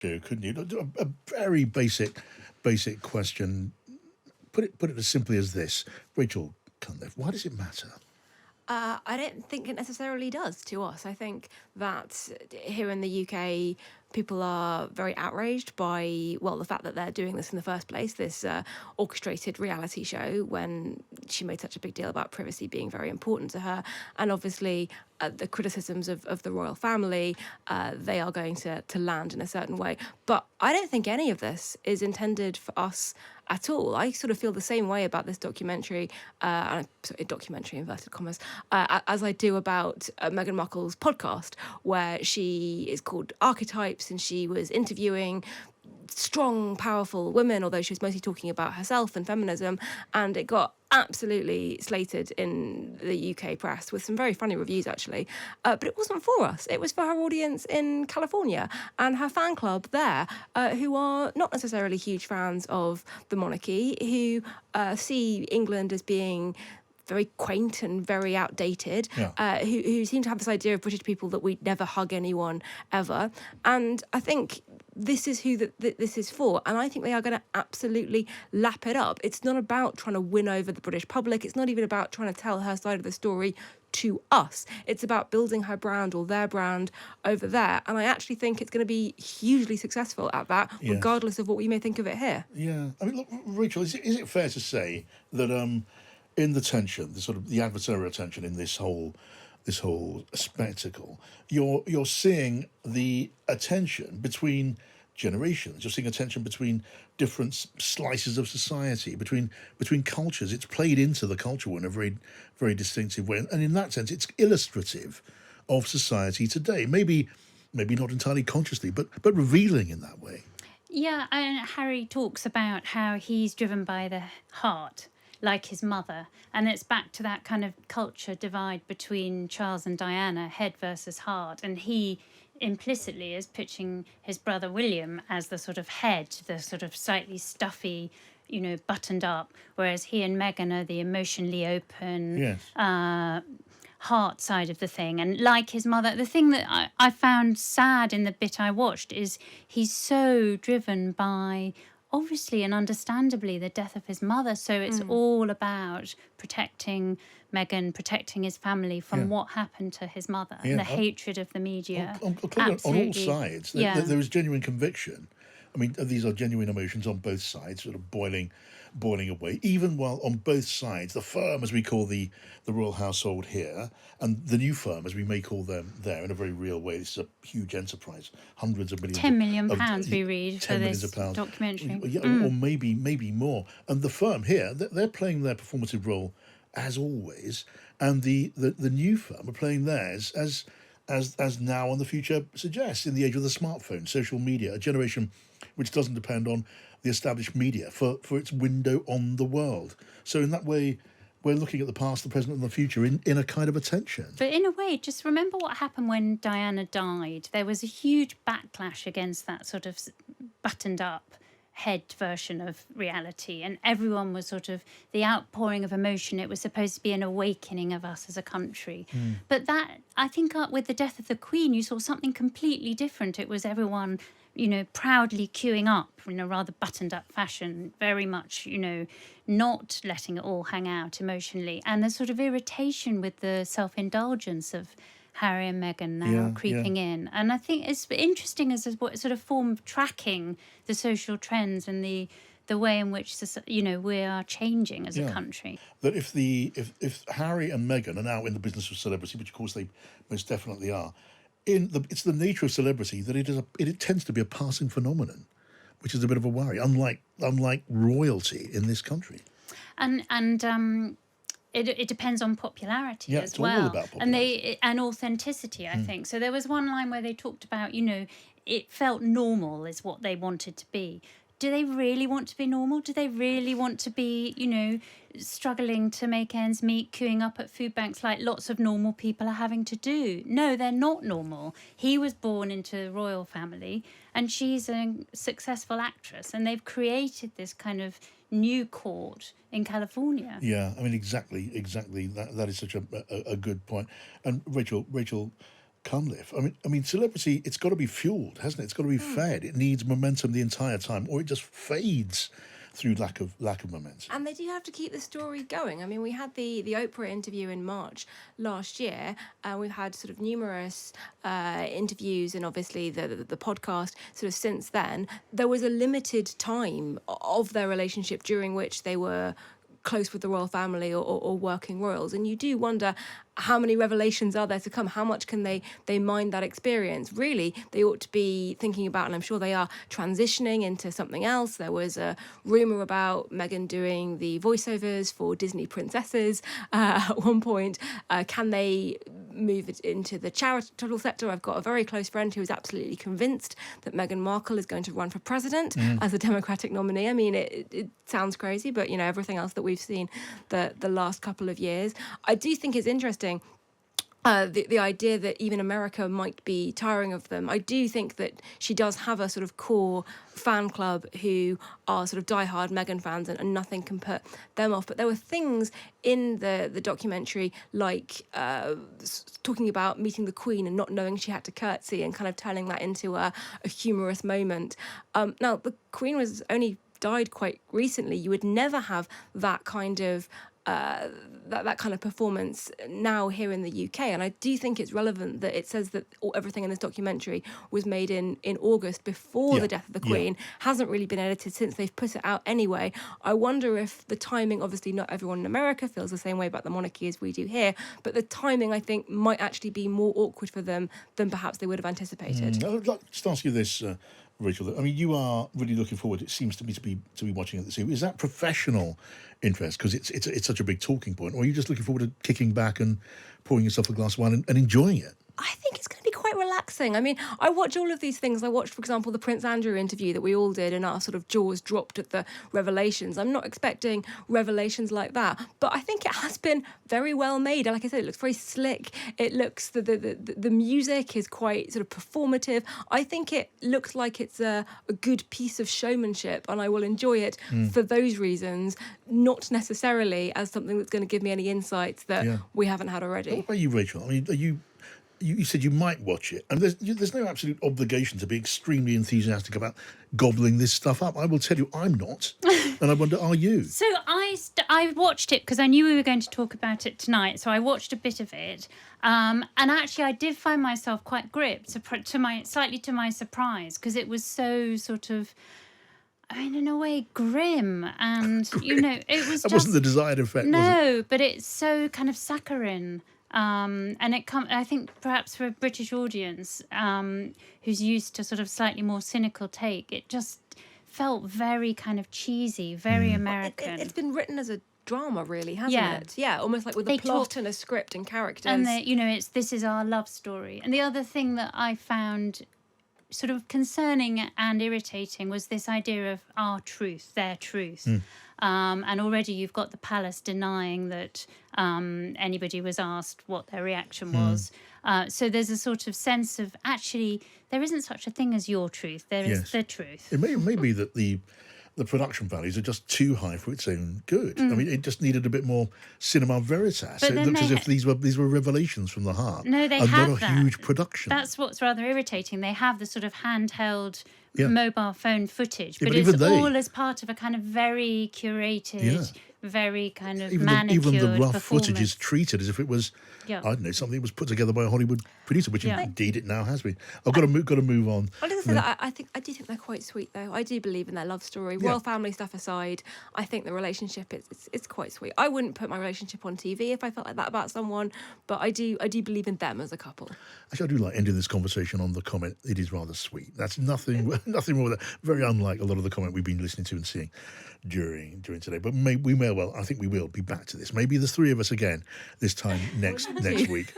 Couldn't you? A very basic question. Put it as simply as this, Rachel Cunliffe. Why does it matter? I don't think it necessarily does to us. I think that here in the UK, people are very outraged by, well, the fact that they're doing this in the first place, this orchestrated reality show, when she made such a big deal about privacy being very important to her. And obviously, the criticisms of the royal family, they are going to land in a certain way. But I don't think any of this is intended for us at all. I sort of feel the same way about this documentary, documentary inverted commas, as I do about Meghan Markle's podcast, where she is called Archetypes, and she was interviewing strong, powerful women, although she was mostly talking about herself and feminism, and it got absolutely slated in the UK press with some very funny reviews, actually. But it wasn't for us. It was for her audience in California and her fan club there, who are not necessarily huge fans of the monarchy, who see England as being very quaint and very outdated, Yeah. who seem to have this idea of British people that we'd never hug anyone ever. And I think this is who this is for. And I think they are going to absolutely lap it up. It's not about trying to win over the British public. It's not even about trying to tell her side of the story to us. It's about building her brand or their brand over there. And I actually think it's going to be hugely successful at that, Yes. regardless of what we may think of it here. Yeah. I mean, look, Rachel, is it fair to say that in the tension, the sort of the adversarial tension in this whole spectacle, you're seeing the attention between generations. You're seeing a tension between different slices of society, between cultures. It's played into the culture war in a very, very distinctive way, and in that sense, it's illustrative of society today. Maybe not entirely consciously, but revealing in that way. Yeah, and Harry talks about how he's driven by the heart, like his mother. And it's back to that kind of culture divide between Charles and Diana, head versus heart. And he implicitly is pitching his brother William as the sort of head, the sort of slightly stuffy, buttoned up, whereas he and Meghan are the emotionally open, Yes. heart side of the thing. And like his mother, the thing that I found sad in the bit I watched is he's so driven by, obviously and understandably, the death of his mother. So it's all about protecting Meghan, protecting his family from what happened to his mother, and the hatred of the media. On all sides, there is genuine conviction. I mean, these are genuine emotions on both sides, sort of boiling away. Even while on both sides, the firm, as we call the royal household here, and the new firm, as we may call them there, in a very real way. This is a huge enterprise, hundreds of millions. £10 million we read for this documentary. Yeah, or maybe more. And the firm here, they're playing their performative role as always, and the new firm are playing theirs as now and the future suggests, in the age of the smartphone, social media, a generation which doesn't depend on the established media for its window on the world. So in that way, we're looking at the past, the present, and the future in a kind of a tension. But in a way, just remember what happened when Diana died. There was a huge backlash against that sort of buttoned up head version of reality, and everyone was sort of the outpouring of emotion. It was supposed to be an awakening of us as a country. But that, I think, with the death of the Queen, you saw something completely different. It was everyone, proudly queuing up in a rather buttoned up fashion, very much, not letting it all hang out emotionally, and the sort of irritation with the self-indulgence of Harry and Meghan now creeping in. And I think it's interesting as a sort of form of tracking the social trends and the way in which we are changing as a country. That if Harry and Meghan are now in the business of celebrity, which of course they most definitely are, it's the nature of celebrity that it tends to be a passing phenomenon, which is a bit of a worry. Unlike royalty in this country. And it depends on popularity as well. All about popularity. And authenticity, I think. So there was one line where they talked about, it felt normal is what they wanted to be. Do they really want to be normal? Do they really want to be, struggling to make ends meet, queuing up at food banks like lots of normal people are having to do? No, they're not normal. He was born into a royal family and she's a successful actress, and they've created this kind of new court in California. Yeah, I mean, exactly. That is such a good point. And Rachel, Cunliffe. I mean, celebrity, it's got to be fueled, hasn't it? It's got to be fed. It needs momentum the entire time, or it just fades through lack of momentum. And they do have to keep the story going. I mean, we had the Oprah interview in March last year, and we've had sort of numerous interviews, and obviously the podcast sort of since then. There was a limited time of their relationship during which they were close with the royal family or working royals, and you do wonder how many revelations are there to come. How much can they mine that experience? Really, they ought to be thinking about, and I'm sure they are, transitioning into something else. There was a rumour about Meghan doing the voiceovers for Disney princesses at one point. Can they move it into the charitable sector? I've got a very close friend who is absolutely convinced that Meghan Markle is going to run for president as a Democratic nominee. I mean, it sounds crazy, but, you know, everything else that we've seen the last couple of years. I do think it's interesting. The idea that even America might be tiring of them. I do think that she does have a sort of core fan club who are sort of diehard Meghan fans, and nothing can put them off. But there were things in the documentary, like talking about meeting the Queen and not knowing she had to curtsy, and kind of turning that into a humorous moment. Now, the Queen was only died quite recently. You would never have that kind of that kind of performance now here in the UK, and I do think it's relevant that it says that everything in this documentary was made in August before the death of the Queen. Hasn't really been edited since. They've put it out anyway. I wonder if the timing, obviously not everyone in America feels the same way about the monarchy as we do here, but the timing, I think, might actually be more awkward for them than perhaps they would have anticipated. I'd like to ask you this, Rachel. I mean, you are really looking forward, it seems to me, to be watching it this evening. Is that professional interest because it's such a big talking point, or are you just looking forward to kicking back and pouring yourself a glass of wine and enjoying it? I think it's going to be quite relaxing. I mean, I watch all of these things. I watched, for example, the Prince Andrew interview that we all did, and our sort of jaws dropped at the revelations. I'm not expecting revelations like that, but I think it has been very well made. Like I said, it looks very slick. It looks, the music is quite sort of performative. I think it looks like it's a good piece of showmanship, and I will enjoy it for those reasons, not necessarily as something that's going to give me any insights that we haven't had already. What about you, Rachel? I mean, you said you might watch it, and there's no absolute obligation to be extremely enthusiastic about gobbling this stuff up. I will tell you, I'm not, and I wonder, are you? So I watched it because I knew we were going to talk about it tonight, so I watched a bit of it, and actually I did find myself quite gripped, slightly to my surprise, because it was so sort of, I mean, in a way, grim, and you know, it was. That wasn't the desired effect. No, was it? but it's so kind of saccharine. And I think perhaps for a British audience who's used to sort of slightly more cynical take, it just felt very kind of cheesy, very American. It's been written as a drama, really, hasn't it? Yeah, almost like with a plot and a script and characters. And this is our love story. And the other thing that I found sort of concerning and irritating was this idea of our truth, their truth. And already you've got the palace denying that anybody was asked what their reaction was. So there's a sort of sense of, actually, there isn't such a thing as your truth. There is the truth. It may be that the production values are just too high for its own good. I mean, it just needed a bit more cinema veritas. It looked as if these were revelations from the heart. No, they have have not a that. huge production. That's what's rather irritating. They have the sort of handheld mobile phone footage, but even it's all as part of a kind of very curated, very kind of manicured even the rough performance. footage is treated as if it was, I don't know, something that was put together by a Hollywood producer, which indeed it now has been. I've got to move on. I was going to say that I do think they're quite sweet, though. I do believe in their love story. Royal family stuff aside, I think the relationship it's quite sweet. I wouldn't put my relationship on TV if I felt like that about someone, but I do believe in them as a couple. Actually, I do like ending this conversation on the comment, it is rather sweet. That's nothing wrong with that. Very unlike a lot of the comment we've been listening to and seeing during today. But I think we will be back to this. Maybe there's three of us again this time next week.